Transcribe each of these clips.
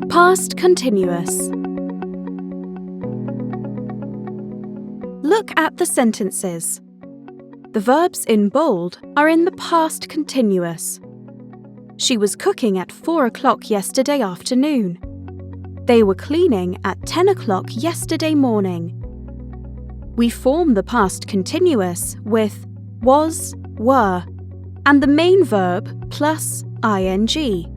past continuous. Look at the sentences. The verbs in bold are in the past continuous. She was cooking at 4 o'clock yesterday afternoon. They were cleaning at 10 o'clock yesterday morning. We form the past continuous with was, were, and the main verb plus ing.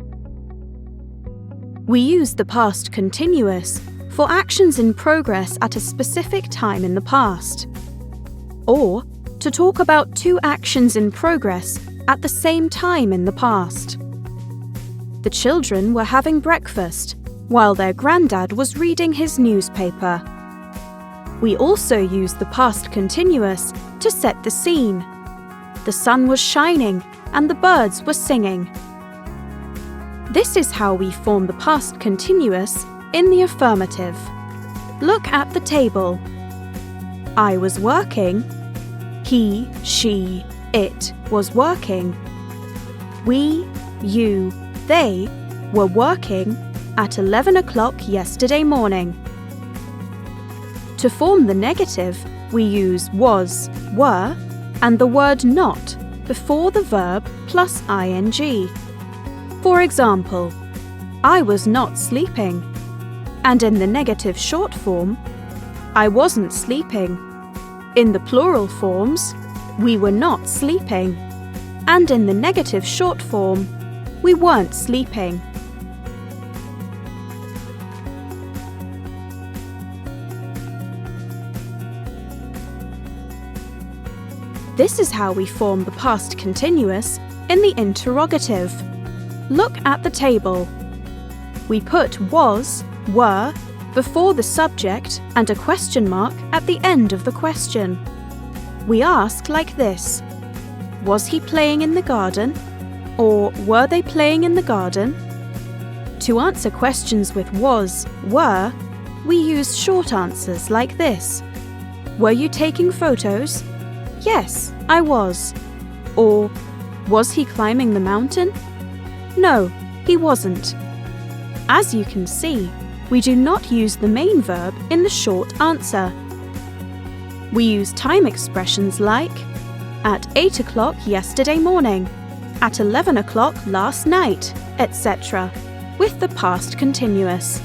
We use the past continuous for actions in progress at a specific time in the past, or to talk about two actions in progress at the same time in the past. The children were having breakfast while their granddad was reading his newspaper. We also use the past continuous to set the scene. The sun was shining and the birds were singing. This is how we form the past continuous in the affirmative. Look at the table. I was working. He, she, it was working. We, you, they were working at 11 o'clock yesterday morning. To form the negative, we use was, were, and the word not before the verb plus ing. For example, I was not sleeping. And in the negative short form, I wasn't sleeping. In the plural forms, we were not sleeping. And in the negative short form, we weren't sleeping. This is how we form the past continuous in the interrogative. Look at the table. We put was, were, before the subject and a question mark at the end of the question. We ask like this: was he playing in the garden? Or were they playing in the garden? To answer questions with was, were, we use short answers like this: were you taking photos? Yes, I was. Or, was he climbing the mountain? No, he wasn't. As you can see, we do not use the main verb in the short answer. We use time expressions like at 8 o'clock yesterday morning, at 11 o'clock last night, etc., with the past continuous.